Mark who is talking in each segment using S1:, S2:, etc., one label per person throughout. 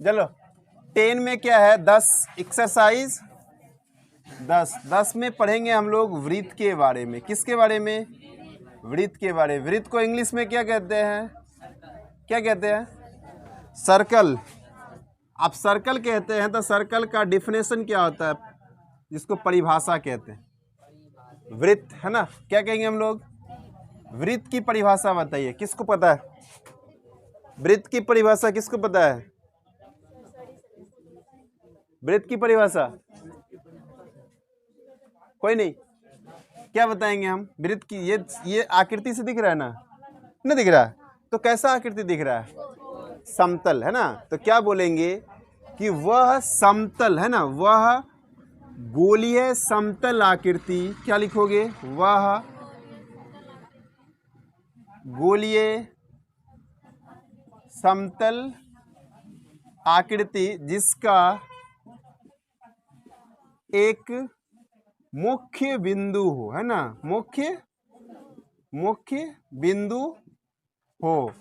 S1: चलो 10 में क्या है 10 एक्सरसाइज 10 में पढ़ेंगे हम लोग वृत्त के बारे में। किसके बारे में? वृत्त के बारे में। वृत्त को इंग्लिश में क्या कहते हैं? क्या कहते हैं? सर्कल। आप सर्कल कहते हैं तो सर्कल का डिफिनेशन क्या होता है, जिसको परिभाषा कहते हैं? वृत्त है ना। क्या कहेंगे हम लोग? वृत्त की परिभाषा बताइए, किसको पता है? वृत्त की परिभाषा किसको पता है? वृत्त की परिभाषा कोई नहीं? क्या बताएंगे हम? वृत्त की ये आकृति से दिख रहा है ना? नहीं दिख रहा है तो कैसा आकृति दिख रहा है? समतल है ना। तो क्या बोलेंगे कि वह समतल है ना, वह गोलीय समतल आकृति। क्या लिखोगे? वह गोलीय समतल आकृति जिसका एक मुख्य बिंदु हो, है ना, मुख्य बिंदु हो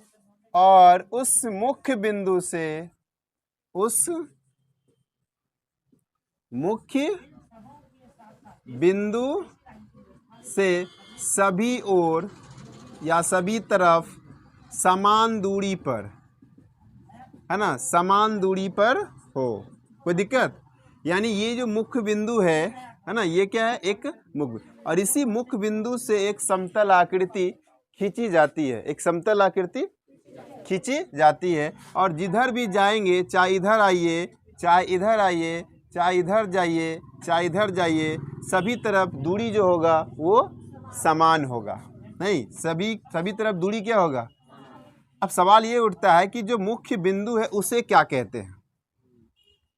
S1: और उस मुख्य बिंदु से सभी ओर या सभी तरफ समान दूरी पर, है ना, समान दूरी पर हो। कोई दिक्कत? यानी ये जो मुख्य बिंदु है ना, ये क्या है? एक मुख्य, और इसी मुख्य बिंदु से एक समतल आकृति खींची जाती है। एक समतल आकृति खींची जाती है और जिधर भी जाएंगे, चाहे इधर आइए, चाहे इधर आइए, चाहे इधर जाइए, चाहे इधर जाइए, सभी तरफ दूरी जो होगा वो समान होगा। नहीं, सभी तरफ दूरी क्या होगा? अब सवाल ये उठता है कि जो मुख्य बिंदु है उसे क्या कहते हैं?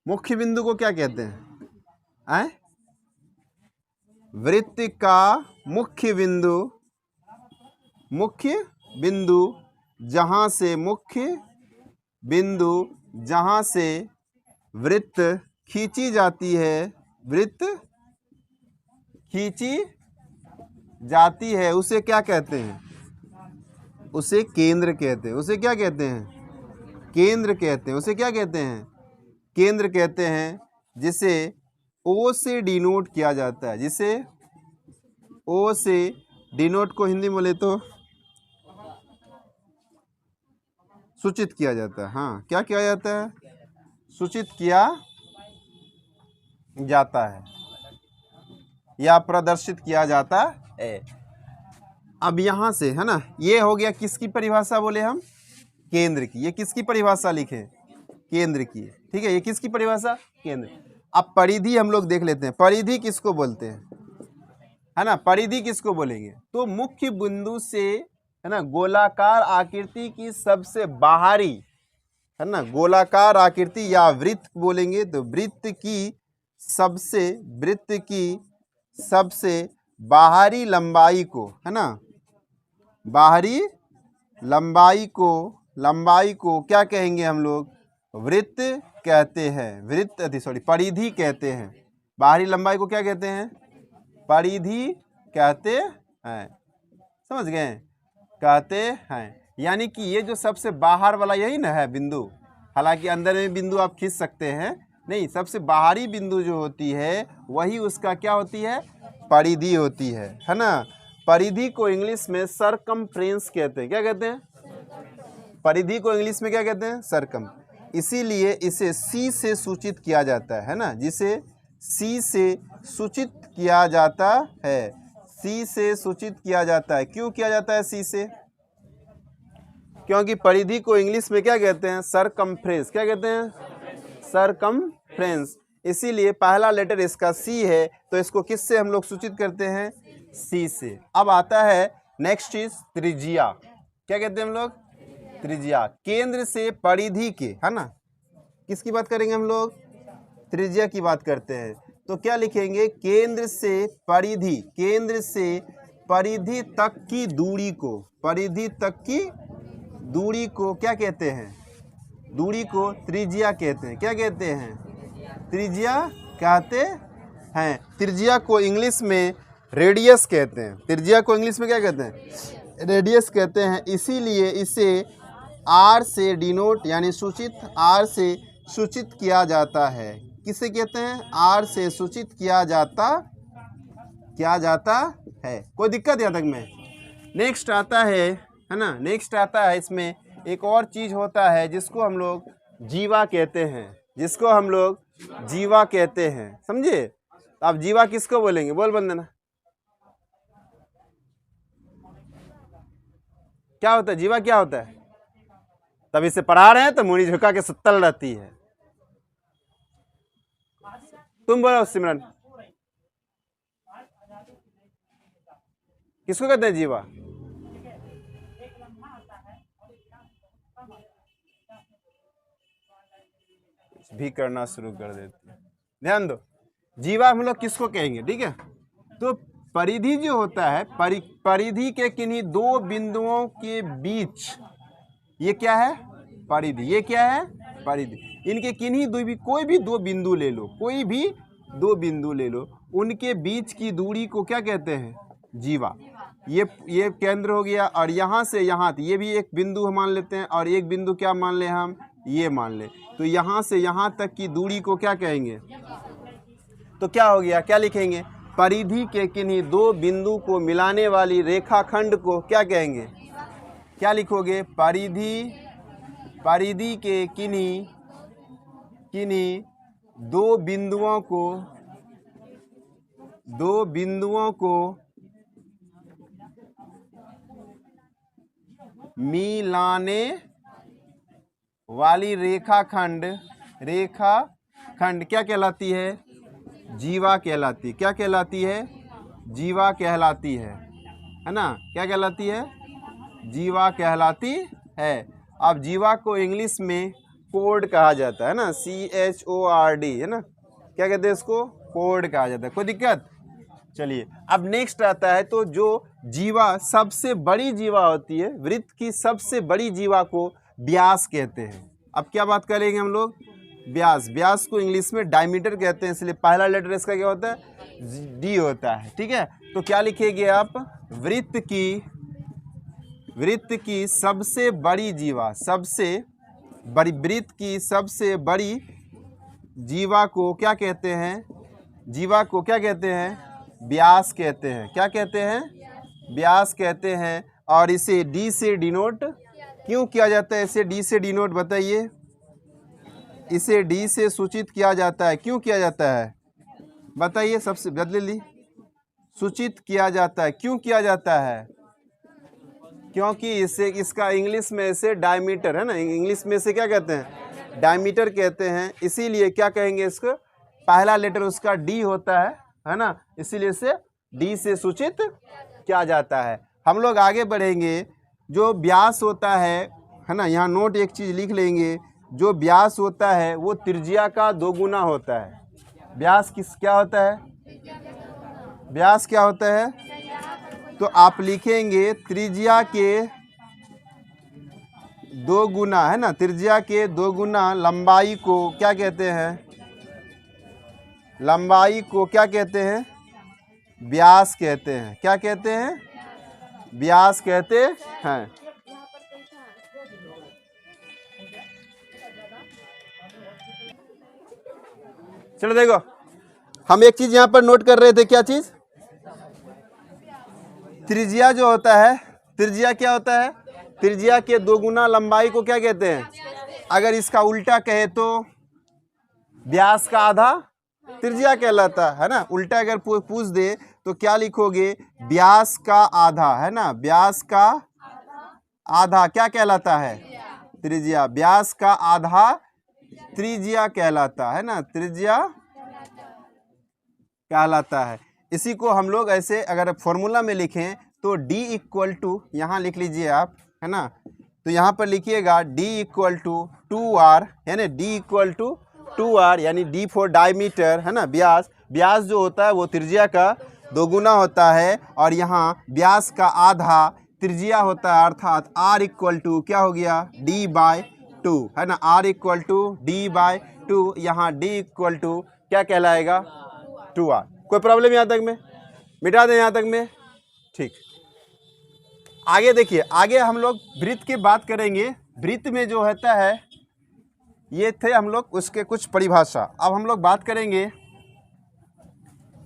S1: मुख्य बिंदु को क्या कहते हैं? वृत्त का मुख्य बिंदु जहां से वृत्त खींची जाती है उसे क्या कहते हैं? उसे केंद्र कहते हैं। उसे क्या कहते हैं? केंद्र कहते हैं। उसे क्या कहते हैं? केंद्र कहते हैं, जिसे O से डिनोट किया जाता है। जिसे O से डिनोट को हिंदी में बोले तो सूचित किया जाता है। हाँ, क्या किया जाता है? सूचित किया जाता है या प्रदर्शित किया जाता है। अब यहाँ से, है ना, ये हो गया किसकी परिभाषा बोले हम? केंद्र की। ये किसकी परिभाषा लिखे? केंद्र की। ठीक है, ये किसकी परिभाषा? केंद्र। अब परिधि हम लोग देख लेते हैं। परिधि किसको बोलते हैं? है ना, परिधि किसको बोलेंगे? तो मुख्य बिंदु से, है ना, गोलाकार आकृति की सबसे बाहरी, है ना, गोलाकार आकृति या वृत्त बोलेंगे तो वृत्त की सबसे बाहरी लंबाई को, है ना, बाहरी लंबाई को क्या कहेंगे हम लोग? वृत्त कहते हैं। परिधि कहते हैं। बाहरी लंबाई को क्या कहते हैं? परिधि कहते हैं। समझ गए? कहते हैं। यानी कि ये जो सबसे बाहर वाला यही ना है बिंदु। हालांकि अंदर में बिंदु आप खींच सकते हैं, नहीं, सबसे बाहरी बिंदु जो होती है वही उसका क्या होती है? परिधि होती है ना। परिधि को इंग्लिश में सरकमफ्रेंस कहते हैं। क्या कहते हैं? परिधि को इंग्लिश में क्या कहते हैं? सरकम। इसीलिए इसे सी से सूचित किया जाता है ना, जिसे सी से सूचित किया जाता है। सी से सूचित किया जाता है। क्यों किया जाता है सी से? क्योंकि परिधि को इंग्लिश में क्या कहते हैं? सरकमफ्रेंस। क्या कहते हैं? सरकमफ्रेंस। इसीलिए पहला लेटर इसका सी है, तो इसको किससे हम लोग सूचित करते हैं? सी से। अब आता है नेक्स्ट चीज त्रिज्या। क्या कहते हैं हम लोग? त्रिज्या। केंद्र से परिधि के, है ना, किसकी बात करेंगे हम लोग? त्रिज्या की बात करते हैं। तो क्या लिखेंगे? केंद्र से परिधि तक की दूरी को, क्या कहते हैं? दूरी को त्रिज्या कहते हैं। क्या कहते हैं? त्रिज्या कहते हैं। त्रिज्या को इंग्लिश में रेडियस कहते हैं। त्रिज्या को इंग्लिश में क्या कहते हैं? रेडियस कहते हैं। इसीलिए इसे आर से डिनोट यानी सूचित, आर से सूचित किया जाता है। किसे कहते हैं? आर से सूचित किया जाता है। कोई दिक्कत यहाँ तक में? नेक्स्ट आता है ना, नेक्स्ट आता है इसमें एक और चीज होता है जिसको हम लोग जीवा कहते हैं, जिसको हम लोग जीवा कहते हैं, समझे? अब जीवा किसको बोलेंगे? बोल बंदना, क्या होता है जीवा? क्या होता है? तब इसे पढ़ा रहे हैं तो मुड़ी झुका के सुतल रहती है। तुम बोलो सिमरन, किसको कहते हैं जीवा? भी करना शुरू कर देती है। ध्यान दो, जीवा हम लोग किसको कहेंगे? ठीक है, तो परिधि जो होता है, परिधि के किन्हीं दो बिंदुओं के बीच, ये क्या है? परिधि। ये क्या है? परिधि। इनके किन्हीं कोई भी दो बिंदु ले लो, कोई भी दो बिंदु ले लो, उनके बीच की दूरी को क्या कहते हैं? जीवा। ये केंद्र हो गया, और यहाँ से यहाँ ये भी एक बिंदु हम मान लेते हैं, और एक बिंदु क्या मान ले हम? ये मान ले। तो यहाँ से यहाँ तक की दूरी को क्या कहेंगे? तो क्या हो गया? क्या लिखेंगे? परिधि के किन्हीं दो बिंदु को मिलाने वाली रेखाखंड को क्या कहेंगे? क्या लिखोगे? परिधि के किन्हीं दो बिंदुओं को मिलाने वाली रेखाखंड क्या कहलाती है? जीवा कहलाती। क्या कहलाती है? जीवा कहलाती है ना? क्या कहलाती है? जीवा कहलाती है। अब जीवा को इंग्लिश में कोड कहा जाता है ना, CHORD, है ना? क्या कहते हैं इसको? कोड कहा जाता है। कोई दिक्कत? चलिए, अब नेक्स्ट आता है, तो जो जीवा सबसे बड़ी जीवा होती है, वृत्त की सबसे बड़ी जीवा को व्यास कहते हैं। अब क्या बात करेंगे हम लोग? व्यास। व्यास को इंग्लिश में डायमीटर कहते हैं, इसलिए पहला लेटर इसका क्या होता है? डी होता है। ठीक है, तो क्या लिखेंगे आप? वृत्त की सबसे बड़ी जीवा, वृत्त की सबसे बड़ी जीवा को क्या कहते हैं? जीवा को क्या कहते हैं? व्यास कहते हैं। क्या कहते हैं? व्यास कहते हैं। और इसे डी से डिनोट क्यों किया जाता है? इसे डी से डिनोट बताइए। इसे डी से सूचित किया जाता है। क्यों किया जाता है? बताइए, सबसे बदले ली। सूचित किया जाता है। क्यों किया जाता है? क्योंकि इसका इंग्लिश में इसे डायमीटर, है ना, इंग्लिश में इसे क्या कहते हैं? डायमीटर कहते हैं। इसीलिए क्या कहेंगे इसको? पहला लेटर उसका डी होता है ना, इसीलिए इसे डी से सूचित किया जाता है। हम लोग आगे बढ़ेंगे। जो व्यास होता है ना, यहाँ नोट एक चीज़ लिख लेंगे, जो व्यास होता है वो त्रिज्या का दोगुना होता है। व्यास क्या होता है? व्यास क्या होता है? तो आप लिखेंगे त्रिज्या के दो गुना, है ना, त्रिज्या के दो गुना लंबाई को क्या कहते हैं? लंबाई को क्या कहते हैं? व्यास कहते हैं। क्या कहते हैं? व्यास कहते हैं। चलो देखो, हम एक चीज यहां पर नोट कर रहे थे। क्या चीज? त्रिज्या जो होता है, त्रिज्या क्या होता है? त्रिज्या के दो गुना लंबाई को क्या कहते हैं? अगर इसका उल्टा कहे तो व्यास का आधा त्रिज्या कहलाता है ना। उल्टा अगर पूछ दे तो क्या लिखोगे? व्यास का आधा, है ना। व्यास का आधा क्या कहलाता है? त्रिज्या। व्यास का आधा त्रिज्या कहलाता है ना, त्रिज्या कहलाता है। इसी को हम लोग ऐसे अगर फॉर्मूला में लिखें तो D इक्वल टू, यहाँ लिख लीजिए आप, है ना, तो यहाँ पर लिखिएगा D इक्वल टू 2R, है ना, D इक्वल टू 2R, यानी D फॉर डायमीटर, है ना, व्यास। व्यास जो होता है वो त्रिज्या का दोगुना होता है, और यहाँ व्यास का आधा त्रिज्या होता है, अर्थात R इक्वल टू क्या हो गया? D/2, है ना, R इक्वल टू D/2। यहाँ D इक्वल टू क्या कहलाएगा? 2R। कोई प्रॉब्लम यहाँ तक में? मिटा दें यहाँ तक में? ठीक। आगे देखिए, आगे हम लोग वृत्त की बात करेंगे। वृत्त में जो होता है ये थे हम लोग उसके कुछ परिभाषा। अब हम लोग बात करेंगे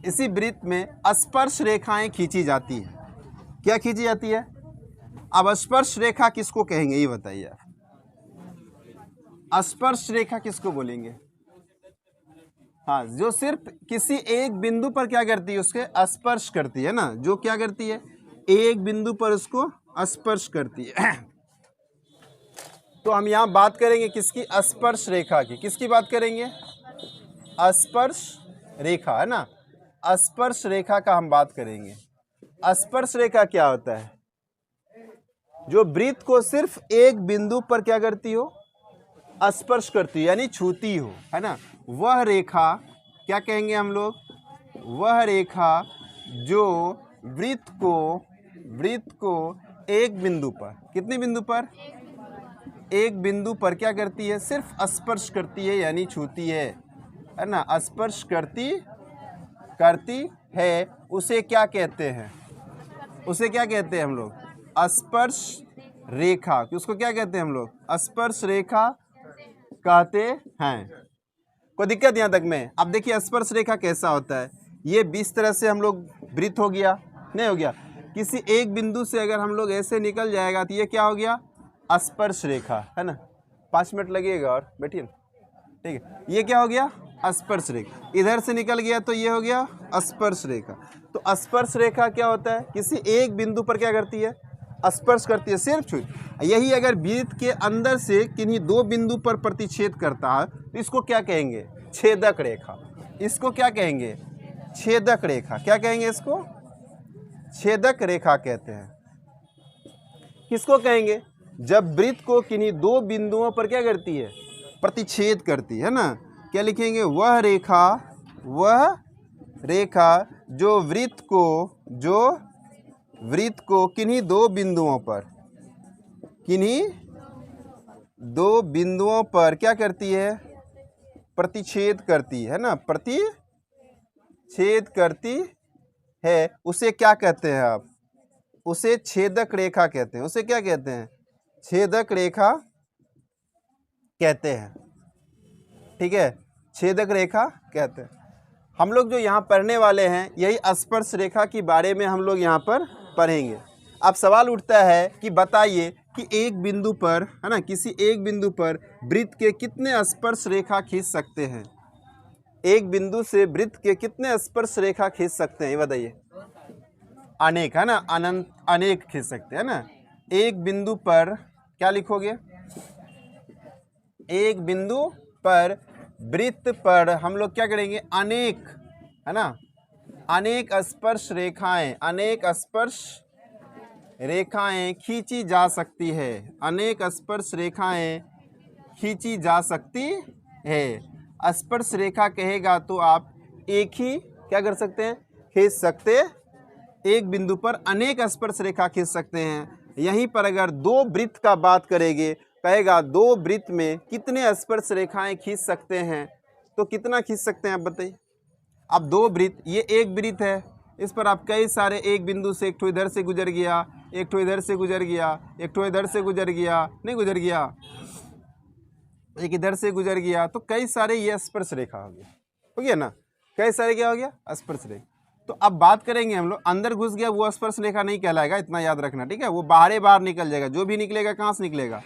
S1: इसी वृत्त में स्पर्श रेखाएं खींची जाती है। क्या खींची जाती है? अब स्पर्श रेखा किसको कहेंगे ये बताइए आप। स्पर्श रेखा किसको बोलेंगे? हाँ, जो सिर्फ किसी एक बिंदु पर क्या करती है, उसके स्पर्श करती है ना, जो क्या करती है, एक बिंदु पर उसको स्पर्श करती है। तो हम यहाँ बात करेंगे किसकी? स्पर्श रेखा की। किसकी बात करेंगे? स्पर्श रेखा, है ना। स्पर्श रेखा का हम बात करेंगे। स्पर्श रेखा क्या होता है? जो वृत्त को सिर्फ एक बिंदु पर क्या करती हो, स्पर्श करती हो, यानी छूती हो, है ना, वह रेखा क्या कहेंगे हम लोग? वह रेखा जो वृत्त को एक बिंदु पर, कितने बिंदु पर? एक बिंदु पर क्या करती है? सिर्फ स्पर्श करती है, यानी छूती है ना, स्पर्श करती है, उसे क्या कहते हैं? उसे क्या कहते हैं हम लोग? स्पर्श रेखा। उसको क्या कहते हैं हम लोग? स्पर्श रेखा कहते हैं। कोई दिक्कत यहाँ तक में? अब देखिए स्पर्श रेखा कैसा होता है। ये 20 तरह से हम लोग वृत्त हो गया, नहीं हो गया, किसी एक बिंदु से अगर हम लोग ऐसे निकल जाएगा तो ये क्या हो गया? स्पर्श रेखा, है ना। 5 मिनट लगेगा और बैठिए, ठीक है। ये क्या हो गया? स्पर्श रेखा। इधर से निकल गया तो ये हो गया स्पर्श रेखा। तो स्पर्श रेखा क्या होता है? किसी एक बिंदु पर क्या करती है? स्पर्श करती है, सिर्फ छू। यही अगर वृत्त के अंदर से किन्हीं दो बिंदु पर प्रतिच्छेद करता है तो इसको क्या कहेंगे? छेदक रेखा। इसको क्या कहेंगे? छेदक रेखा। क्या कहेंगे इसको? छेदक रेखा कहते हैं। किसको कहेंगे? जब वृत्त को किन्हीं दो बिंदुओं पर क्या करती है? प्रतिच्छेद करती है ना। क्या लिखेंगे? वह रेखा जो वृत्त को किन्हीं दो बिंदुओं पर क्या करती है? प्रतिच्छेद करती है ना, प्रतिच्छेद करती है, उसे क्या कहते हैं आप? उसे छेदक रेखा कहते हैं। उसे क्या कहते हैं? छेदक रेखा कहते हैं, ठीक है, छेदक रेखा कहते हैं। हम लोग जो यहाँ पढ़ने वाले हैं यही स्पर्श रेखा के बारे में हम लोग यहाँ पर पढ़ेंगे। अब सवाल उठता है कि बताइए कि एक बिंदु पर, है ना, किसी एक बिंदु पर वृत्त के कितने स्पर्श रेखा खींच सकते हैं? एक बिंदु से वृत्त के कितने स्पर्श रेखा खींच सकते हैं ये बताइए? अनेक, है ना, अनंत, अनेक खींच सकते हैं ना। एक बिंदु पर क्या लिखोगे? एक बिंदु पर वृत्त पर हम लोग क्या करेंगे? अनेक, है ना, अनेक स्पर्श रेखाएं खींची जा सकती है। अनेक स्पर्श रेखाएं खींची जा सकती है। स्पर्श रेखा कहेगा तो आप एक ही क्या कर सकते हैं? खींच सकते। एक बिंदु पर अनेक स्पर्श रेखा खींच सकते हैं। यहीं पर अगर दो वृत्त का बात करेंगे, कहेगा दो वृत्त में कितने स्पर्श रेखाएं खींच सकते हैं, तो कितना खींच सकते हैं आप बताइए? अब दो वृत्त, ये एक वृत्त है, इस पर आप कई सारे एक बिंदु से एक ठो इधर से गुजर गया, एक ठो इधर से गुजर गया, एक ठो इधर से गुजर गया, नहीं गुजर गया, एक इधर से गुजर गया, तो कई सारे ये स्पर्श रेखा हो गया ना। कई सारे क्या हो गया? स्पर्श रेखा। तो अब बात करेंगे हम लोग, अंदर घुस गया वो स्पर्श रेखा नहीं कहलाएगा, इतना याद रखना, ठीक है। वो बाहर निकल जाएगा, जो भी निकलेगा कहाँ से निकलेगा?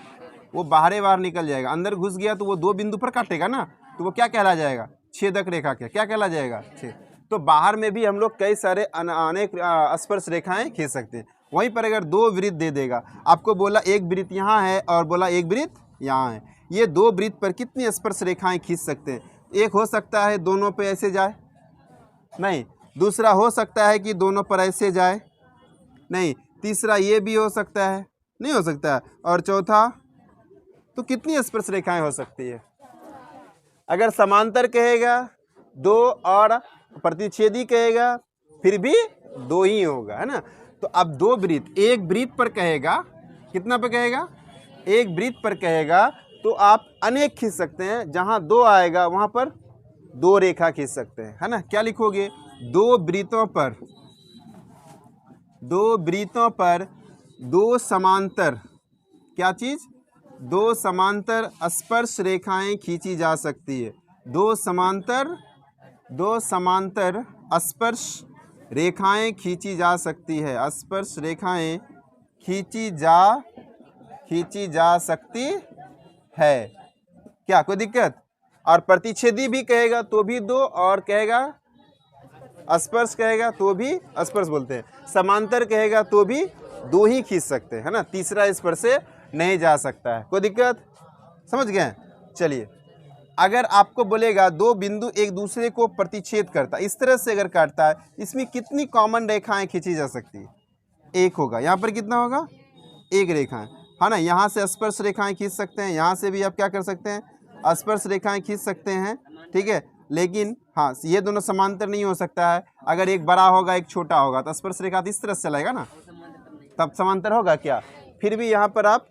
S1: वो बाहर निकल जाएगा। अंदर घुस गया तो वो दो बिंदु पर काटेगा ना, तो वो क्या कहला जाएगा? छेदक रेखा। क्या कहला जाएगा? छेद। तो बाहर में भी हम लोग कई सारे अनेक स्पर्श रेखाएं खींच सकते हैं। वहीं पर अगर दो वृत्त दे देगा, आपको बोला एक वृत्त यहाँ है और बोला एक वृत्त यहाँ है, ये दो वृत्त पर कितनी स्पर्श रेखाएं खींच सकते हैं? एक हो सकता है दोनों पे ऐसे जाए, नहीं। दूसरा हो सकता है कि दोनों पर ऐसे जाए, नहीं। तीसरा ये भी हो सकता है, नहीं हो सकता है। और चौथा, तो कितनी स्पर्श रेखाएं हो सकती है? अगर समांतर कहेगा दो और प्रतिच्छेदी कहेगा फिर भी दो ही होगा, है ना। तो अब दो वृत्त, एक वृत्त पर कहेगा, कितना पर कहेगा? एक वृत्त पर कहेगा तो आप अनेक खींच सकते हैं। जहां दो आएगा वहां पर दो रेखा खींच सकते हैं, है ना। क्या लिखोगे? दो वृत्तों पर दो समांतर क्या चीज? दो समांतर स्पर्श रेखाएं खींची जा सकती है। दो समांतर स्पर्श रेखाएं खींची जा सकती है। स्पर्श रेखाएं खींची जा सकती है। क्या कोई दिक्कत? और प्रतिच्छेदी भी कहेगा तो भी दो, और कहेगा स्पर्श कहेगा तो भी स्पर्श बोलते हैं, समांतर कहेगा तो भी दो ही खींच सकते हैं, है ना। तीसरा इस पर से नहीं जा सकता है। कोई दिक्कत? समझ गए? चलिए, अगर आपको बोलेगा दो बिंदु एक दूसरे को प्रतिच्छेद करता, इस तरह से अगर काटता है, इसमें कितनी कॉमन रेखाएं खींची जा सकती है? एक होगा। यहाँ पर कितना होगा? एक रेखाएं, है ना। यहाँ से स्पर्श रेखाएं खींच सकते हैं, यहाँ से भी आप क्या कर सकते हैं? स्पर्श रेखाएं खींच सकते हैं, ठीक है। लेकिन हाँ, ये दोनों समांतर नहीं हो सकता है। अगर एक बड़ा होगा एक छोटा होगा तो स्पर्श रेखा तो इस तरह से चलेगा ना, तब समांतर होगा क्या? फिर भी यहाँ पर आप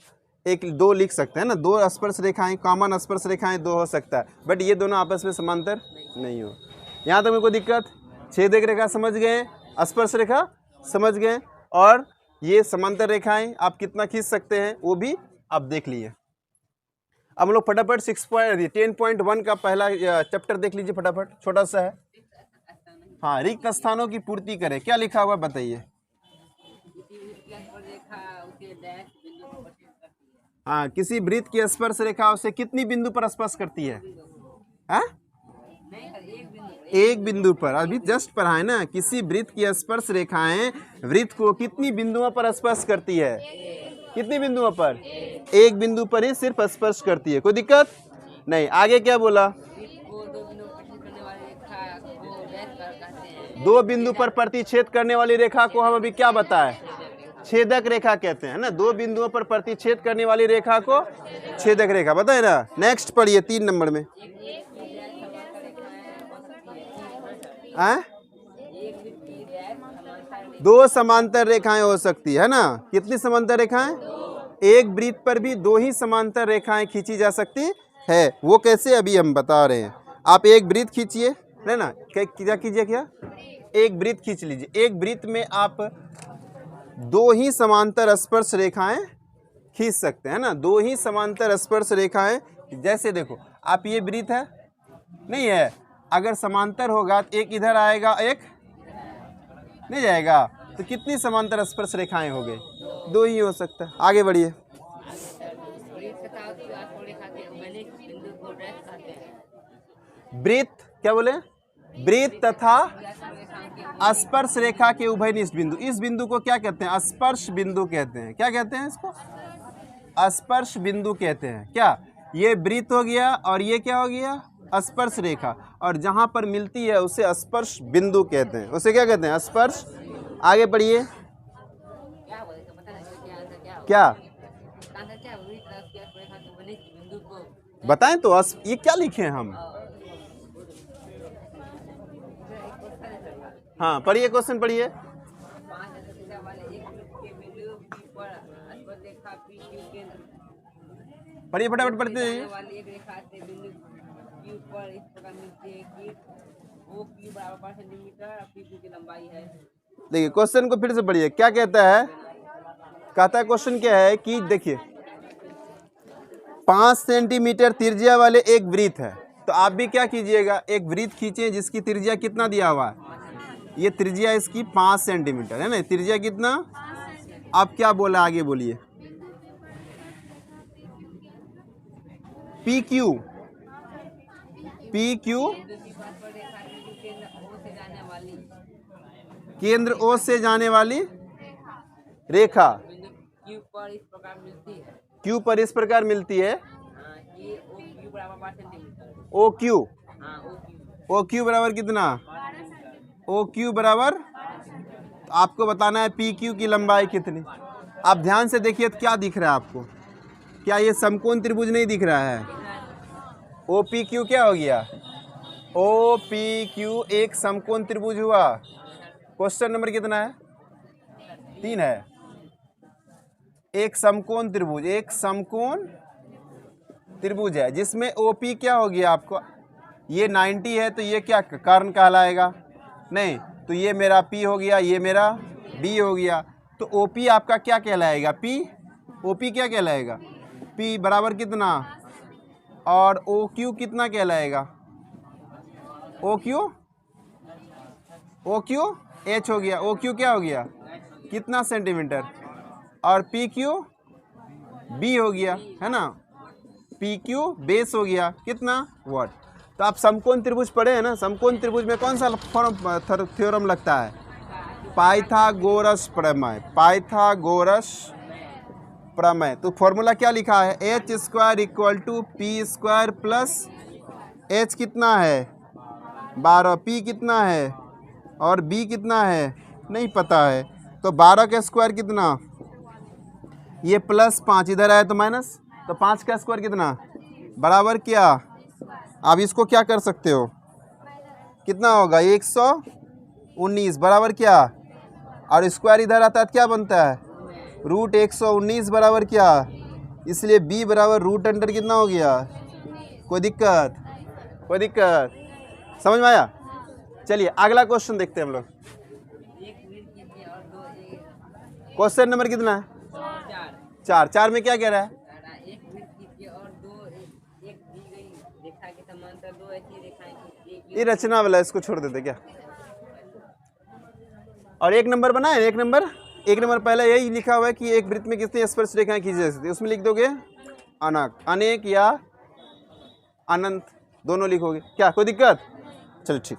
S1: एक दो लिख सकते हैं ना, दो स्पर्श रेखाएं, कॉमन स्पर्श रेखाएं दो हो सकता है, बट ये दोनों आपस में समांतर नहीं हो। यहाँ तक कोई दिक्कत? छेदक रेखा समझ गए, स्पर्श रेखा समझ गए, और ये समांतर रेखाएं आप कितना खींच सकते हैं वो भी आप देख लिए। अब हम लोग फटाफट 10.1 का पहला चैप्टर देख लीजिए फटाफट, छोटा सा है। हाँ, रिक्त स्थानों की पूर्ति करें। क्या लिखा हुआ बताइए? हाँ, किसी वृत्त की स्पर्श रेखा उसे कितनी बिंदु पर स्पर्श करती है? हाँ? एक बिंदु पर। अभी जस्ट पढ़ा है ना, किसी वृत्त की स्पर्श रेखाएं वृत्त को कितनी बिंदुओं पर स्पर्श करती है? कितनी बिंदुओं पर? एक बिंदु पर ही सिर्फ स्पर्श करती है। कोई दिक्कत नहीं। आगे क्या बोला? दो बिंदु पर प्रतिच्छेद करने वाली रेखा को हम अभी क्या बताए? छेदक रेखा कहते हैं ना। दो बिंदुओं पर प्रतिच्छेद करने वाली रेखा को छेदक रेखा बताए ना। नेक्स्ट पढ़िए 3 नंबर में। दो समांतर रेखाएं हो सकती है ना। कितनी समांतर रेखाएं? एक वृत्त पर भी दो ही समांतर रेखाएं खींची जा सकती है। वो कैसे अभी हम बता रहे हैं। आप एक वृत्त खींचिए, है ना। क्या कीजिए? क्या? एक वृत्त खींच लीजिए। एक वृत्त में आप दो ही समांतर स्पर्श रेखाएं खींच सकते हैं ना। दो ही समांतर स्पर्श रेखाएं, जैसे देखो आप, ये वृत्त है नहीं है, अगर समांतर होगा तो एक इधर आएगा एक नहीं जाएगा, तो कितनी समांतर स्पर्श रेखाएं हो गई? दो ही हो सकता है। आगे बढ़िए। वृत्त क्या बोले? वृत्त तथा स्पर्श रेखा के उभयनिष्ठ बिंदु, इस बिंदु को क्या कहते हैं? स्पर्श बिंदु कहते हैं। क्या कहते हैं इसको? स्पर्श बिंदु कहते हैं। क्या? ये वृत्त हो गया और ये क्या हो गया? स्पर्श रेखा, और जहां पर मिलती है उसे स्पर्श बिंदु कहते हैं। उसे क्या कहते हैं? स्पर्श। आगे पढ़िए। क्या बताएं तो? ये क्या लिखे हैं हम? हाँ, पढ़िए, क्वेश्चन पढ़िए। पढ़िए फटाफट, पढ़ते जाइए। देखिए क्वेश्चन को फिर से पढ़िए। क्या कहता है? कहता है क्वेश्चन क्या है कि देखिए 5 सेंटीमीटर त्रिज्या वाले एक वृत्त है, तो आप भी क्या कीजिएगा? एक वृत्त खींचे जिसकी त्रिज्या कितना दिया हुआ है? ये त्रिज्या इसकी 5 सेंटीमीटर है ना। त्रिज्या कितना? आप क्या बोला? आगे बोलिए। पी क्यू केंद्र ओ से जाने वाली रेखा क्यू पर इस प्रकार मिलती है। ओ क्यू बराबर कितना? ओ क्यू बराबर, आपको बताना है पी क्यू की लंबाई कितनी। आप ध्यान से देखिए तो क्या दिख रहा है आपको? क्या ये समकोण त्रिभुज नहीं दिख रहा है? ओ पी क्यू क्या हो गया? ओ पी क्यू एक समकोण त्रिभुज हुआ। क्वेश्चन नंबर कितना है? 3 है। एक समकोण त्रिभुज है जिसमें ओपी क्या हो गया आपको? ये 90 है, तो ये क्या कर्ण कहलाएगा? नहीं, तो ये मेरा पी हो गया, ये मेरा बी हो गया। तो ओपी आपका क्या कहलाएगा? पी। ओपी क्या कहलाएगा? P बराबर कितना, और OQ कितना कहलाएगा, OQ H हो गया, OQ क्या हो गया, कितना सेंटीमीटर, और PQ B हो गया, है ना, PQ बेस हो गया कितना, वाट। तो आप समकोण त्रिभुज पढ़े हैं ना, समकोण त्रिभुज में कौन सा थ्योरम लगता है, पाइथागोरस प्रमेय, पाइथागोरस प्रमेय। तो फॉर्मूला क्या लिखा है, H square equal to P square plus H कितना है 12, पी कितना है और बी कितना है नहीं पता है, तो 12 का स्क्वायर कितना, ये प्लस 5 इधर आया तो माइनस, तो 5 का स्क्वायर कितना बराबर क्या, आप इसको क्या कर सकते हो, कितना होगा 119 बराबर क्या, और स्क्वायर इधर आता है तो क्या बनता है रूट 119 बराबर क्या, इसलिए b बराबर रूट अंडर कितना हो गया, कोई दिक्कत, कोई दिक्कत, समझ में आया। चलिए अगला क्वेश्चन देखते हैं हम लोग। क्वेश्चन नंबर कितना है, 4 में क्या कह रहा है, ये रचना वाला, इसको छोड़ देते क्या, और 1 नंबर बना है, 1 नंबर पहले यही लिखा हुआ है कि एक वृत्त में कितनी स्पर्श रेखाएं खींची जा सकती है, उसमें लिख दोगे अनक, अनेक या अनंत दोनों लिखोगे, क्या कोई दिक्कत, चलो ठीक।